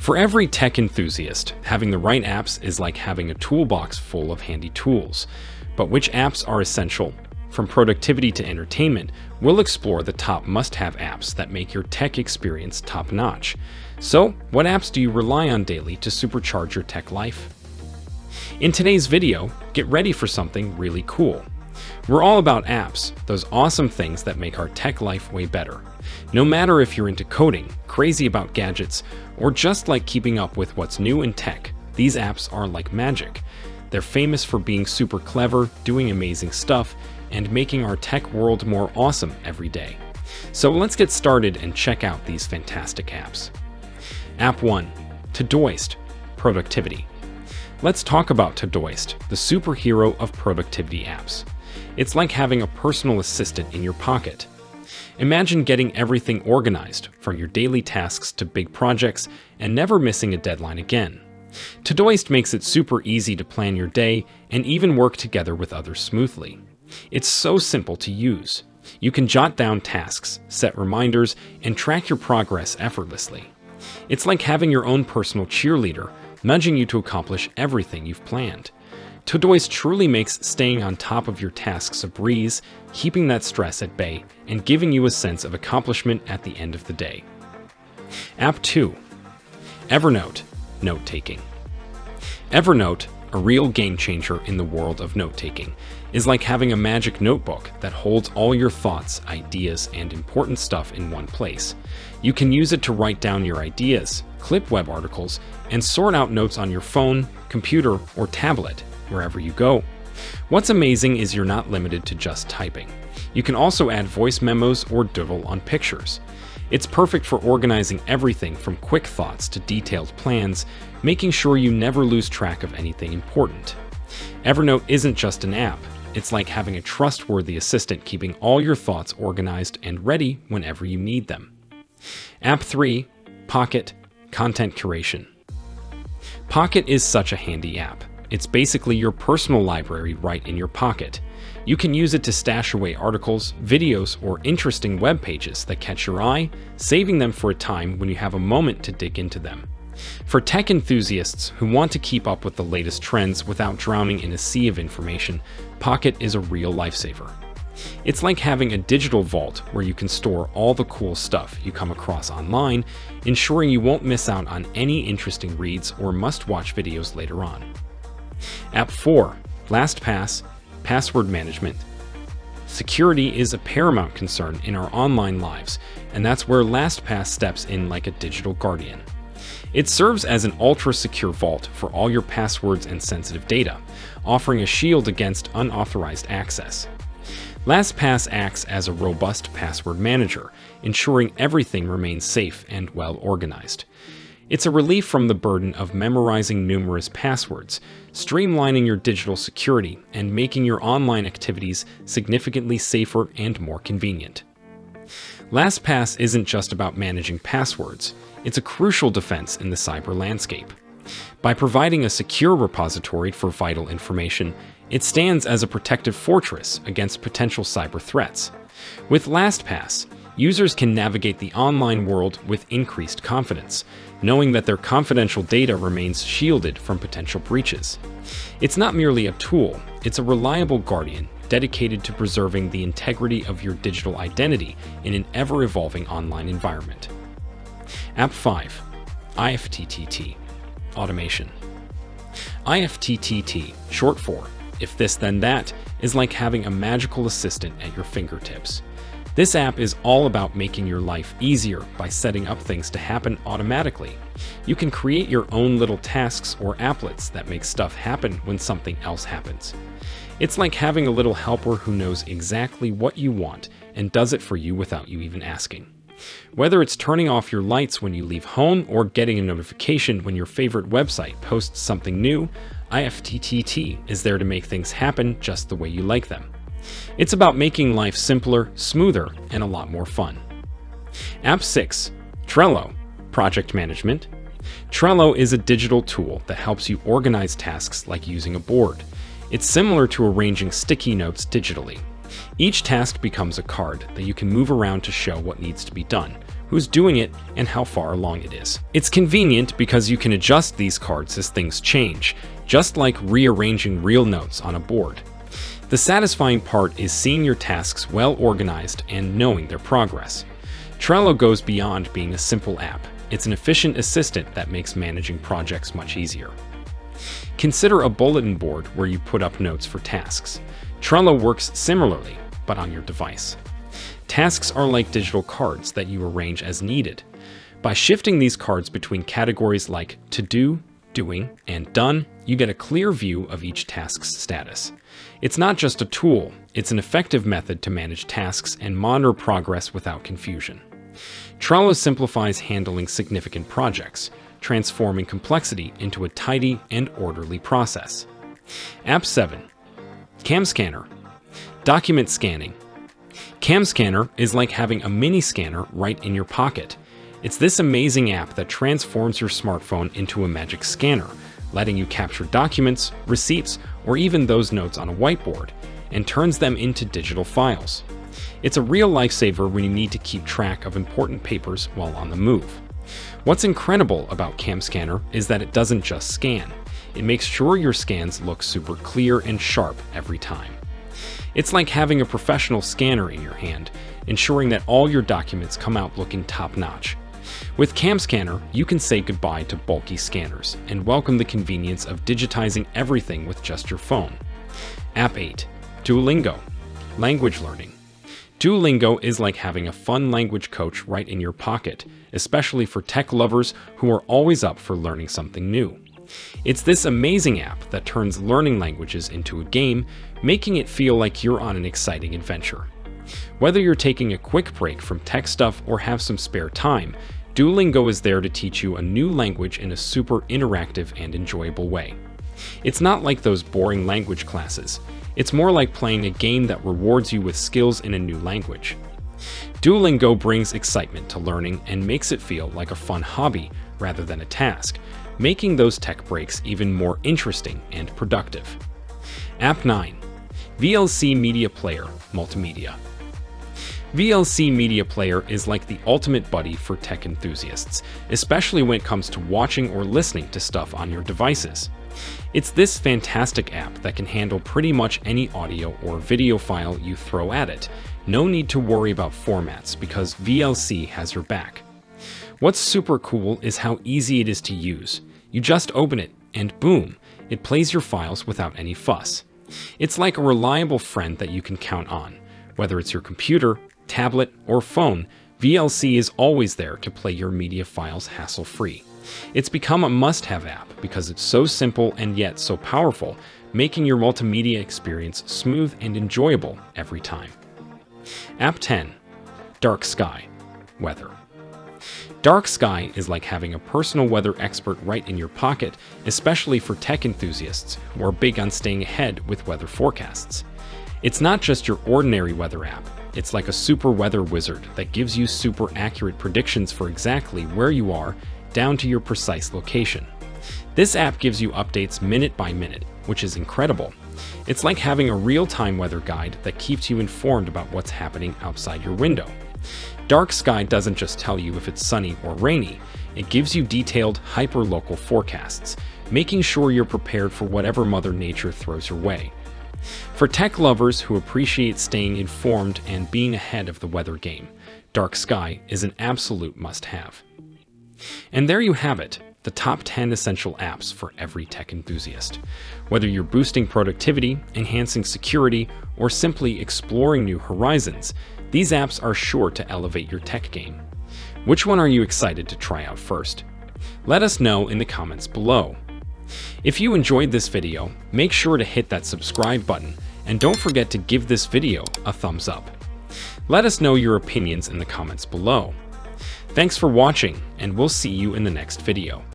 For every tech enthusiast, having the right apps is like having a toolbox full of handy tools. But which apps are essential? From productivity to entertainment, we'll explore the top must-have apps that make your tech experience top-notch. So, what apps do you rely on daily to supercharge your tech life? In today's video, get ready for something really cool. We're all about apps, those awesome things that make our tech life way better. No matter if you're into coding, crazy about gadgets, or just like keeping up with what's new in tech, these apps are like magic. They're famous for being super clever, doing amazing stuff, and making our tech world more awesome every day. So let's get started and check out these fantastic apps. App 1. Todoist, Productivity. Let's talk about Todoist, the superhero of productivity apps. It's like having a personal assistant in your pocket. Imagine getting everything organized, from your daily tasks to big projects, and never missing a deadline again. Todoist makes it super easy to plan your day and even work together with others smoothly. It's so simple to use. You can jot down tasks, set reminders, and track your progress effortlessly. It's like having your own personal cheerleader, nudging you to accomplish everything you've planned. Todoist truly makes staying on top of your tasks a breeze, keeping that stress at bay, and giving you a sense of accomplishment at the end of the day. App 2. Evernote, Note-taking. Evernote, a real game changer in the world of note-taking, is like having a magic notebook that holds all your thoughts, ideas, and important stuff in one place. You can use it to write down your ideas, clip web articles, and sort out notes on your phone, computer, or tablet, wherever you go. What's amazing is you're not limited to just typing. You can also add voice memos or doodle on pictures. It's perfect for organizing everything from quick thoughts to detailed plans, making sure you never lose track of anything important. Evernote isn't just an app. It's like having a trustworthy assistant keeping all your thoughts organized and ready whenever you need them. App 3. Pocket, Content Curation. Pocket is such a handy app. It's basically your personal library right in your pocket. You can use it to stash away articles, videos, or interesting web pages that catch your eye, saving them for a time when you have a moment to dig into them. For tech enthusiasts who want to keep up with the latest trends without drowning in a sea of information, Pocket is a real lifesaver. It's like having a digital vault where you can store all the cool stuff you come across online, ensuring you won't miss out on any interesting reads or must-watch videos later on. App 4. LastPass, Password Management. Security is a paramount concern in our online lives, and that's where LastPass steps in like a digital guardian. It serves as an ultra-secure vault for all your passwords and sensitive data, offering a shield against unauthorized access. LastPass acts as a robust password manager, ensuring everything remains safe and well organized. It's a relief from the burden of memorizing numerous passwords, streamlining your digital security, and making your online activities significantly safer and more convenient. LastPass isn't just about managing passwords. It's a crucial defense in the cyber landscape. By providing a secure repository for vital information, it stands as a protective fortress against potential cyber threats. With LastPass, users can navigate the online world with increased confidence, knowing that their confidential data remains shielded from potential breaches. It's not merely a tool, it's a reliable guardian dedicated to preserving the integrity of your digital identity in an ever-evolving online environment. App 5. IFTTT, Automation. IFTTT, short for If This Then That, is like having a magical assistant at your fingertips. This app is all about making your life easier by setting up things to happen automatically. You can create your own little tasks or applets that make stuff happen when something else happens. It's like having a little helper who knows exactly what you want and does it for you without you even asking. Whether it's turning off your lights when you leave home or getting a notification when your favorite website posts something new, IFTTT is there to make things happen just the way you like them. It's about making life simpler, smoother, and a lot more fun. App 6. Trello, Project Management. Trello is a digital tool that helps you organize tasks like using a board. It's similar to arranging sticky notes digitally. Each task becomes a card that you can move around to show what needs to be done, who's doing it, and how far along it is. It's convenient because you can adjust these cards as things change, just like rearranging real notes on a board. The satisfying part is seeing your tasks well organized and knowing their progress. Trello goes beyond being a simple app. It's an efficient assistant that makes managing projects much easier. Consider a bulletin board where you put up notes for tasks. Trello works similarly, but on your device. Tasks are like digital cards that you arrange as needed. By shifting these cards between categories like to do, doing, and done, you get a clear view of each task's status. It's not just a tool, it's an effective method to manage tasks and monitor progress without confusion. Trello simplifies handling significant projects, transforming complexity into a tidy and orderly process. App 7. Cam Scanner. Document scanning. Cam Scanner is like having a mini scanner right in your pocket. It's this amazing app that transforms your smartphone into a magic scanner, letting you capture documents, receipts, or even those notes on a whiteboard, and turns them into digital files. It's a real lifesaver when you need to keep track of important papers while on the move. What's incredible about Cam Scanner is that it doesn't just scan. It makes sure your scans look super clear and sharp every time. It's like having a professional scanner in your hand, ensuring that all your documents come out looking top-notch. With Cam Scanner, you can say goodbye to bulky scanners and welcome the convenience of digitizing everything with just your phone. App 8. Duolingo. Language learning. Duolingo is like having a fun language coach right in your pocket, especially for tech lovers who are always up for learning something new. It's this amazing app that turns learning languages into a game, making it feel like you're on an exciting adventure. Whether you're taking a quick break from tech stuff or have some spare time, Duolingo is there to teach you a new language in a super interactive and enjoyable way. It's not like those boring language classes. It's more like playing a game that rewards you with skills in a new language. Duolingo brings excitement to learning and makes it feel like a fun hobby rather than a task, making those tech breaks even more interesting and productive. App 9. VLC Media Player Multimedia. VLC Media Player is like the ultimate buddy for tech enthusiasts, especially when it comes to watching or listening to stuff on your devices. It's this fantastic app that can handle pretty much any audio or video file you throw at it. No need to worry about formats because VLC has your back. What's super cool is how easy it is to use. You just open it and boom, it plays your files without any fuss. It's like a reliable friend that you can count on. Whether it's your computer, tablet, or phone, VLC is always there to play your media files hassle-free. It's become a must-have app because it's so simple and yet so powerful, making your multimedia experience smooth and enjoyable every time. App 10. Dark Sky. Weather. Dark Sky is like having a personal weather expert right in your pocket, especially for tech enthusiasts who are big on staying ahead with weather forecasts. It's not just your ordinary weather app. It's like a super weather wizard that gives you super accurate predictions for exactly where you are, down to your precise location. This app gives you updates minute by minute, which is incredible. It's like having a real-time weather guide that keeps you informed about what's happening outside your window. Dark Sky doesn't just tell you if it's sunny or rainy, it gives you detailed, hyper-local forecasts, making sure you're prepared for whatever Mother Nature throws your way. For tech lovers who appreciate staying informed and being ahead of the weather game, Dark Sky is an absolute must-have. And there you have it, the top 10 essential apps for every tech enthusiast. Whether you're boosting productivity, enhancing security, or simply exploring new horizons, these apps are sure to elevate your tech game. Which one are you excited to try out first? Let us know in the comments below. If you enjoyed this video, make sure to hit that subscribe button and don't forget to give this video a thumbs up. Let us know your opinions in the comments below. Thanks for watching, and we'll see you in the next video.